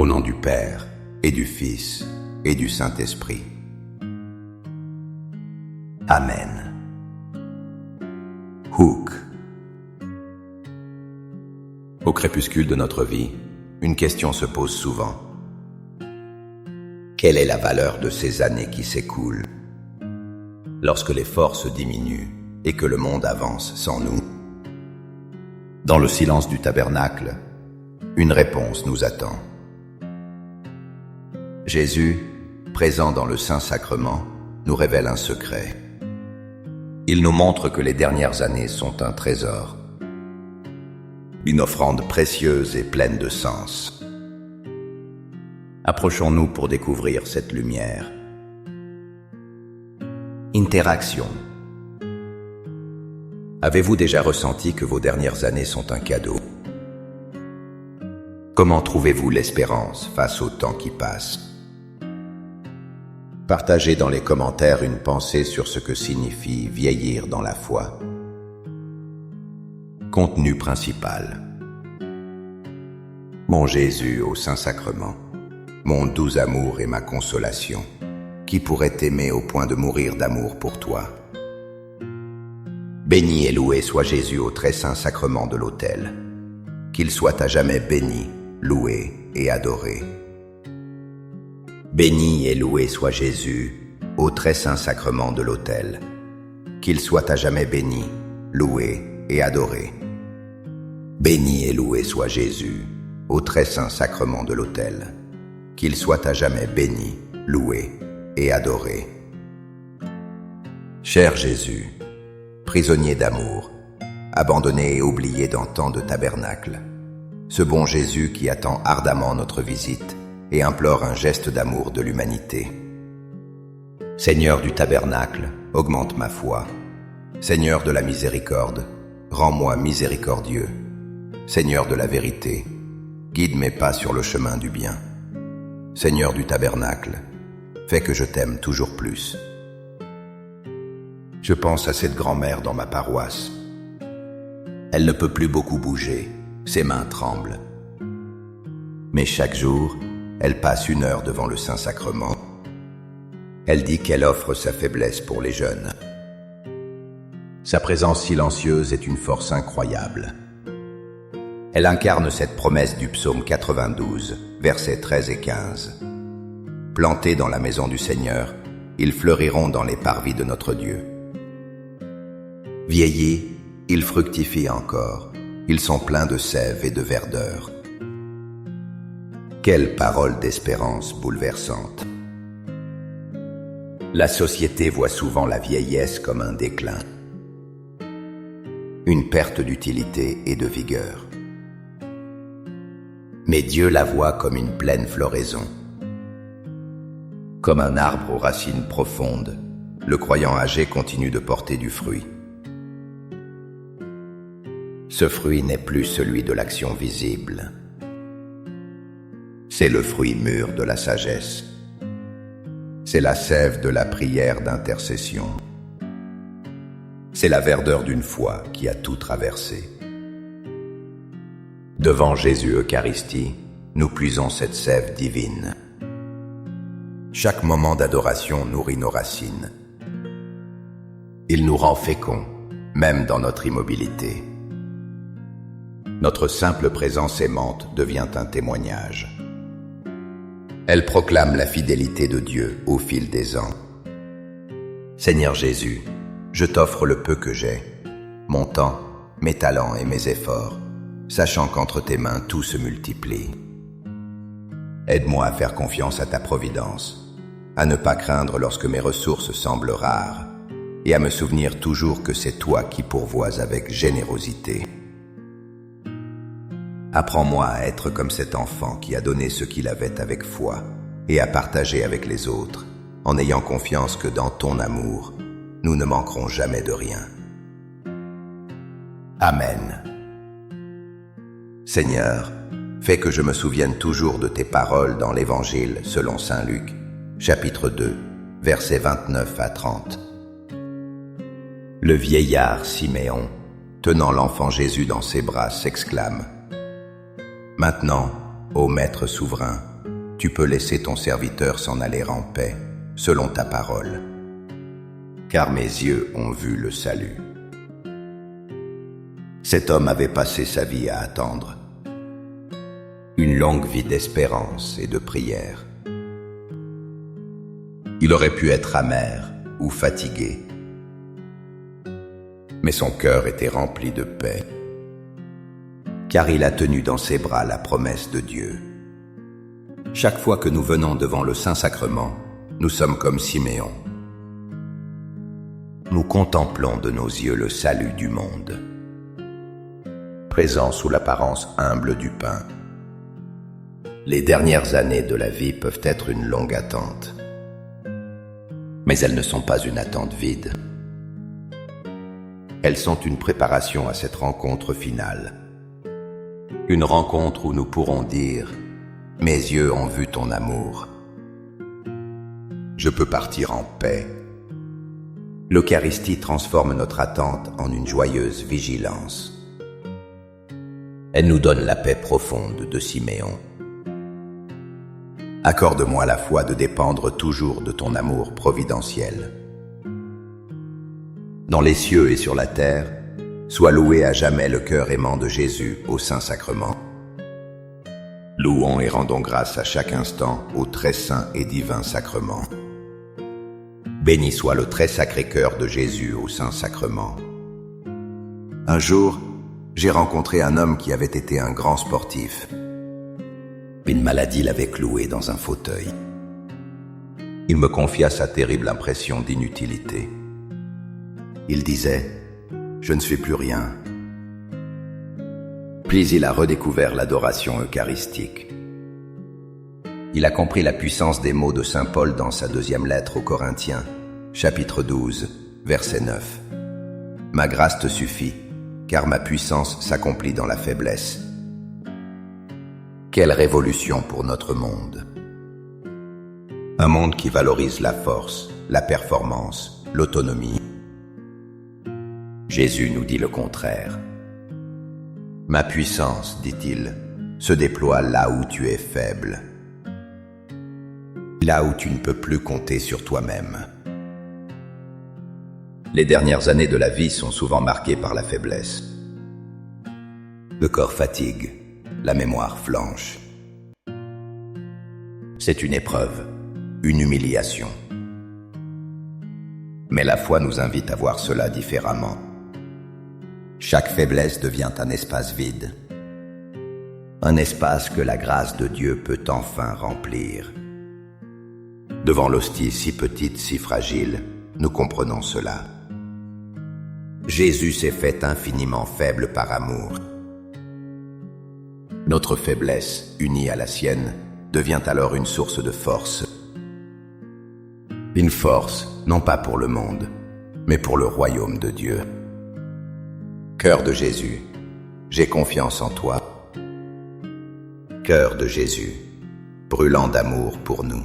nom du Père, et du Fils, et du Saint-Esprit. Amen. Hook. Au crépuscule de notre vie, une question se pose souvent. Quelle est la valeur de ces années qui s'écoulent? Lorsque les forces diminuent et que le monde avance sans nous, dans le silence du tabernacle, une réponse nous attend. Jésus, présent dans le Saint-Sacrement, nous révèle un secret. Il nous montre que les dernières années sont un trésor, une offrande précieuse et pleine de sens. Approchons-nous pour découvrir cette lumière. Interaction. Avez-vous déjà ressenti que vos dernières années sont un cadeau? Comment trouvez-vous l'espérance face au temps qui passe? Partagez dans les commentaires une pensée sur ce que signifie vieillir dans la foi. Contenu principal. Mon Jésus au Saint-Sacrement, mon doux amour et ma consolation, qui pourrait t'aimer au point de mourir d'amour pour toi? Béni et loué soit Jésus au très saint sacrement de l'autel. Qu'il soit à jamais béni, loué et adoré. Béni et loué soit Jésus au très saint sacrement de l'autel. Qu'il soit à jamais béni, loué et adoré. Béni et loué soit Jésus au très saint sacrement de l'autel. Qu'il soit à jamais béni, loué et adoré. Cher Jésus, prisonnier d'amour, abandonné et oublié dans tant de tabernacles, ce bon Jésus qui attend ardemment notre visite et implore un geste d'amour de l'humanité. Seigneur du tabernacle, augmente ma foi. Seigneur de la miséricorde, rends-moi miséricordieux. Seigneur de la vérité, guide mes pas sur le chemin du bien. Seigneur du tabernacle, fais que je t'aime toujours plus. Je pense à cette grand-mère dans ma paroisse. Elle ne peut plus beaucoup bouger, ses mains tremblent. Mais chaque jour, elle passe 1 heure devant le Saint-Sacrement. Elle dit qu'elle offre sa faiblesse pour les jeunes. Sa présence silencieuse est une force incroyable. Elle incarne cette promesse du psaume 92, versets 13 et 15. Plantés dans la maison du Seigneur, ils fleuriront dans les parvis de notre Dieu. Vieillis, ils fructifient encore, ils sont pleins de sève et de verdeur. Quelle parole d'espérance bouleversante! La société voit souvent la vieillesse comme un déclin, une perte d'utilité et de vigueur. Mais Dieu la voit comme une pleine floraison. Comme un arbre aux racines profondes, le croyant âgé continue de porter du fruit. Ce fruit n'est plus celui de l'action visible. C'est le fruit mûr de la sagesse. C'est la sève de la prière d'intercession. C'est la verdeur d'une foi qui a tout traversé. Devant Jésus Eucharistie, nous puisons cette sève divine. Chaque moment d'adoration nourrit nos racines. Il nous rend féconds, même dans notre immobilité. Notre simple présence aimante devient un témoignage. Elle proclame la fidélité de Dieu au fil des ans. Seigneur Jésus, je t'offre le peu que j'ai, mon temps, mes talents et mes efforts, sachant qu'entre tes mains tout se multiplie. Aide-moi à faire confiance à ta providence, à ne pas craindre lorsque mes ressources semblent rares, et à me souvenir toujours que c'est toi qui pourvois avec générosité. Apprends-moi à être comme cet enfant qui a donné ce qu'il avait avec foi et à partager avec les autres, en ayant confiance que dans ton amour, nous ne manquerons jamais de rien. Amen. Seigneur, fais que je me souvienne toujours de tes paroles dans l'Évangile selon saint Luc, chapitre 2, versets 29 à 30. Le vieillard Siméon, tenant l'enfant Jésus dans ses bras, s'exclame: Maintenant, ô Maître souverain, tu peux laisser ton serviteur s'en aller en paix, selon ta parole. Car mes yeux ont vu le salut. » Cet homme avait passé sa vie à attendre. Une longue vie d'espérance et de prière. Il aurait pu être amer ou fatigué, mais son cœur était rempli de paix, car il a tenu dans ses bras la promesse de Dieu. Chaque fois que nous venons devant le Saint-Sacrement, nous sommes comme Siméon. Nous contemplons de nos yeux le salut du monde, présent sous l'apparence humble du pain. Les dernières années de la vie peuvent être une longue attente, mais elles ne sont pas une attente vide. Elles sont une préparation à cette rencontre finale. Une rencontre où nous pourrons dire « Mes yeux ont vu ton amour. Je peux partir en paix. » L'Eucharistie transforme notre attente en une joyeuse vigilance. Elle nous donne la paix profonde de Siméon. Accorde-moi la foi de dépendre toujours de ton amour providentiel. Dans les cieux et sur la terre, soit loué à jamais le cœur aimant de Jésus au Saint-Sacrement. Louons et rendons grâce à chaque instant au très saint et divin sacrement. Béni soit le très sacré cœur de Jésus au Saint-Sacrement. Un jour, j'ai rencontré un homme qui avait été un grand sportif. Une maladie l'avait cloué dans un fauteuil. Il me confia sa terrible impression d'inutilité. Il disait « Je ne suis plus rien ». Puis il a redécouvert l'adoration eucharistique. Il a compris la puissance des mots de saint Paul dans sa deuxième lettre aux Corinthiens, chapitre 12, verset 9. « Ma grâce te suffit, car ma puissance s'accomplit dans la faiblesse. » Quelle révolution pour notre monde! Un monde qui valorise la force, la performance, l'autonomie. Jésus nous dit le contraire. Ma puissance, dit-il, se déploie là où tu es faible, là où tu ne peux plus compter sur toi-même. Les dernières années de la vie sont souvent marquées par la faiblesse. Le corps fatigue, la mémoire flanche. C'est une épreuve, une humiliation. Mais la foi nous invite à voir cela différemment. Chaque faiblesse devient un espace vide, un espace que la grâce de Dieu peut enfin remplir. Devant l'hostie si petite, si fragile, nous comprenons cela. Jésus s'est fait infiniment faible par amour. Notre faiblesse, unie à la sienne, devient alors une source de force. Une force, non pas pour le monde, mais pour le royaume de Dieu. Cœur de Jésus, j'ai confiance en toi. Cœur de Jésus, brûlant d'amour pour nous,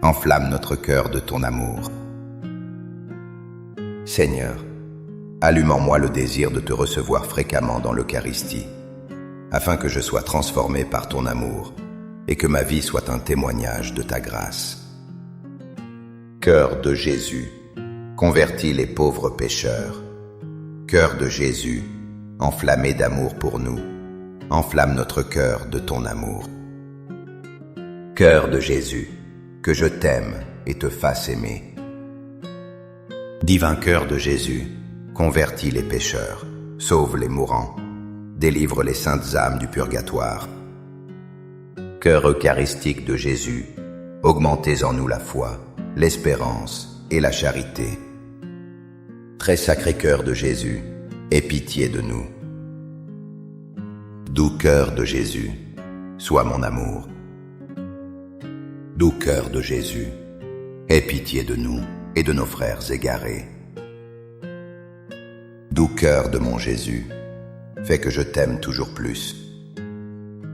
enflamme notre cœur de ton amour. Seigneur, allume en moi le désir de te recevoir fréquemment dans l'Eucharistie, afin que je sois transformé par ton amour et que ma vie soit un témoignage de ta grâce. Cœur de Jésus, convertis les pauvres pécheurs. Cœur de Jésus, enflammé d'amour pour nous, enflamme notre cœur de ton amour. Cœur de Jésus, que je t'aime et te fasse aimer. Divin cœur de Jésus, convertis les pécheurs, sauve les mourants, délivre les saintes âmes du purgatoire. Cœur eucharistique de Jésus, augmentez en nous la foi, l'espérance et la charité. Très sacré cœur de Jésus, aie pitié de nous. Doux cœur de Jésus, sois mon amour. Doux cœur de Jésus, aie pitié de nous et de nos frères égarés. Doux cœur de mon Jésus, fais que je t'aime toujours plus.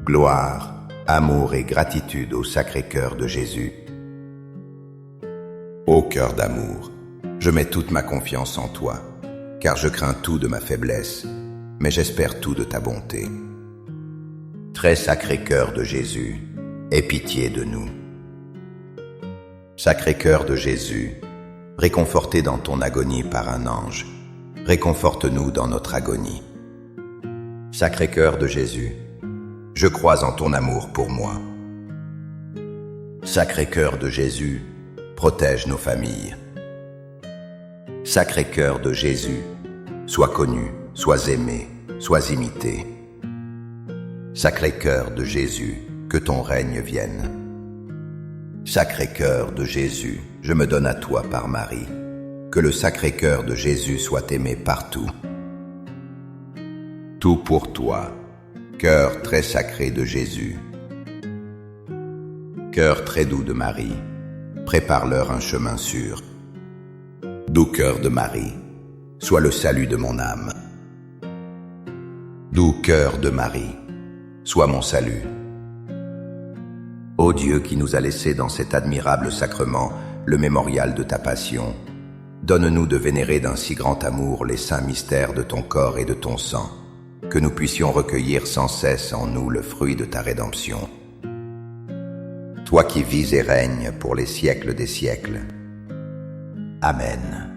Gloire, amour et gratitude au sacré cœur de Jésus. Ô cœur d'amour, je mets toute ma confiance en toi, car je crains tout de ma faiblesse, mais j'espère tout de ta bonté. Très sacré cœur de Jésus, aie pitié de nous. Sacré-Cœur de Jésus, réconforté dans ton agonie par un ange, réconforte-nous dans notre agonie. Sacré-Cœur de Jésus, je crois en ton amour pour moi. Sacré-Cœur de Jésus, protège nos familles. Sacré-Cœur de Jésus, sois connu, sois aimé, sois imité. Sacré-Cœur de Jésus, que ton règne vienne. Sacré-Cœur de Jésus, je me donne à toi par Marie. Que le Sacré-Cœur de Jésus soit aimé partout. Tout pour toi, cœur très sacré de Jésus. Cœur très doux de Marie, prépare-leur un chemin sûr. Doux cœur de Marie, sois le salut de mon âme. Doux cœur de Marie, sois mon salut. Ô Dieu qui nous a laissé dans cet admirable sacrement le mémorial de ta passion, donne-nous de vénérer d'un si grand amour les saints mystères de ton corps et de ton sang, que nous puissions recueillir sans cesse en nous le fruit de ta rédemption. Toi qui vis et règnes pour les siècles des siècles. Amen.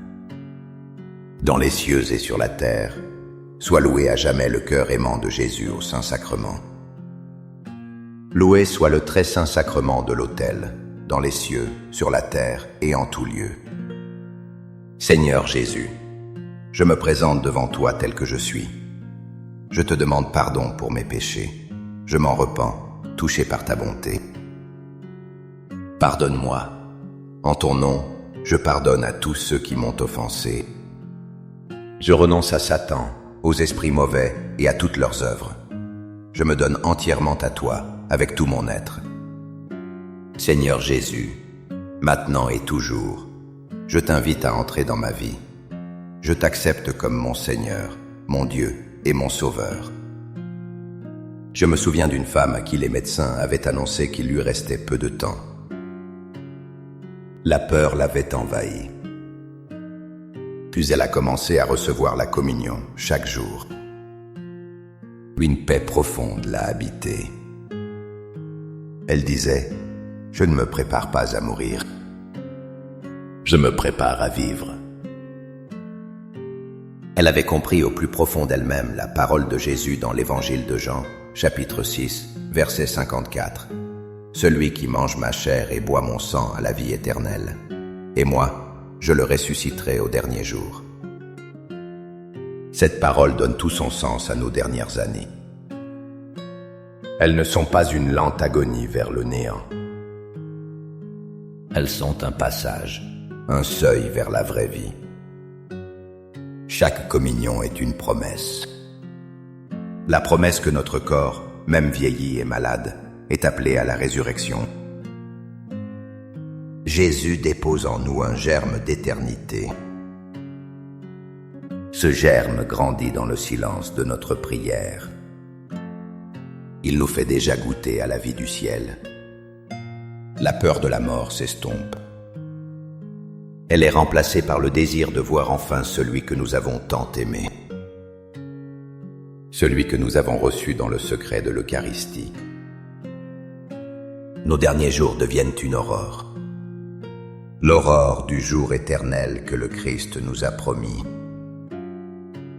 Dans les cieux et sur la terre, sois loué à jamais le cœur aimant de Jésus au Saint-Sacrement. Loué soit le très saint sacrement de l'autel, dans les cieux, sur la terre et en tout lieu. Seigneur Jésus, je me présente devant toi tel que je suis. Je te demande pardon pour mes péchés. Je m'en repens, touché par ta bonté. Pardonne-moi. En ton nom, je pardonne à tous ceux qui m'ont offensé. Je renonce à Satan, aux esprits mauvais et à toutes leurs œuvres. Je me donne entièrement à toi, avec tout mon être. Seigneur Jésus, maintenant et toujours, je t'invite à entrer dans ma vie. Je t'accepte comme mon Seigneur, mon Dieu et mon Sauveur. Je me souviens d'une femme à qui les médecins avaient annoncé qu'il lui restait peu de temps. La peur l'avait envahie. Puis elle a commencé à recevoir la communion chaque jour. Une paix profonde l'a habitée. Elle disait, « Je ne me prépare pas à mourir. Je me prépare à vivre. » Elle avait compris au plus profond d'elle-même la parole de Jésus dans l'Évangile de Jean, chapitre 6, verset 54. « Celui qui mange ma chair et boit mon sang a la vie éternelle, et moi, je le ressusciterai au dernier jour. » Cette parole donne tout son sens à nos dernières années. Elles ne sont pas une lente agonie vers le néant. Elles sont un passage, un seuil vers la vraie vie. Chaque communion est une promesse. La promesse que notre corps, même vieilli et malade, est appelé à la résurrection. Jésus dépose en nous un germe d'éternité. Ce germe grandit dans le silence de notre prière. Il nous fait déjà goûter à la vie du ciel. La peur de la mort s'estompe. Elle est remplacée par le désir de voir enfin celui que nous avons tant aimé. Celui que nous avons reçu dans le secret de l'Eucharistie. Nos derniers jours deviennent une aurore. L'aurore du jour éternel que le Christ nous a promis.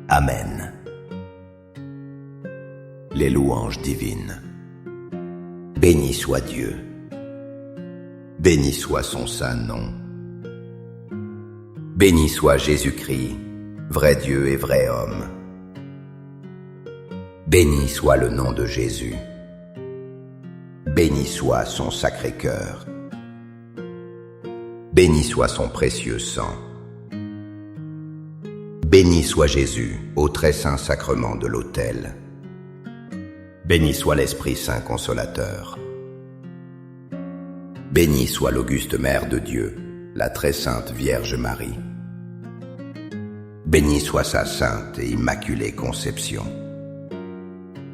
Amen. Les louanges divines. Béni soit Dieu. Béni soit son saint nom. Béni soit Jésus-Christ, vrai Dieu et vrai homme. Béni soit le nom de Jésus. Béni soit son sacré cœur. Béni soit son précieux sang. Béni soit Jésus au très saint sacrement de l'autel. Béni soit l'Esprit Saint consolateur. Béni soit l'auguste Mère de Dieu, la très sainte Vierge Marie. Béni soit sa sainte et immaculée conception.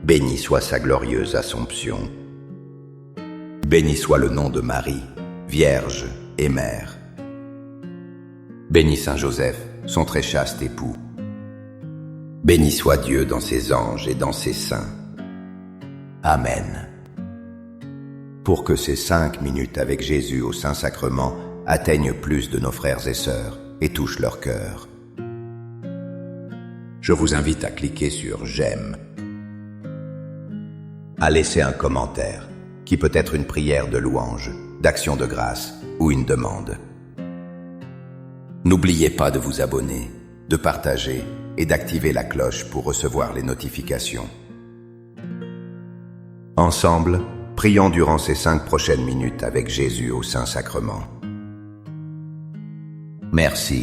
Béni soit sa glorieuse Assomption. Béni soit le nom de Marie, Vierge et Mère. Béni Saint Joseph, son très chaste époux. Béni soit Dieu dans ses anges et dans ses saints. Amen. pour que ces 5 minutes avec Jésus au Saint-Sacrement atteignent plus de nos frères et sœurs et touchent leur cœur. Je vous invite à cliquer sur « J'aime », à laisser un commentaire, qui peut être une prière de louange, d'action de grâce ou une demande. N'oubliez pas de vous abonner, de partager et d'activer la cloche pour recevoir les notifications. Ensemble, prions durant ces 5 prochaines minutes avec Jésus au Saint-Sacrement. Merci.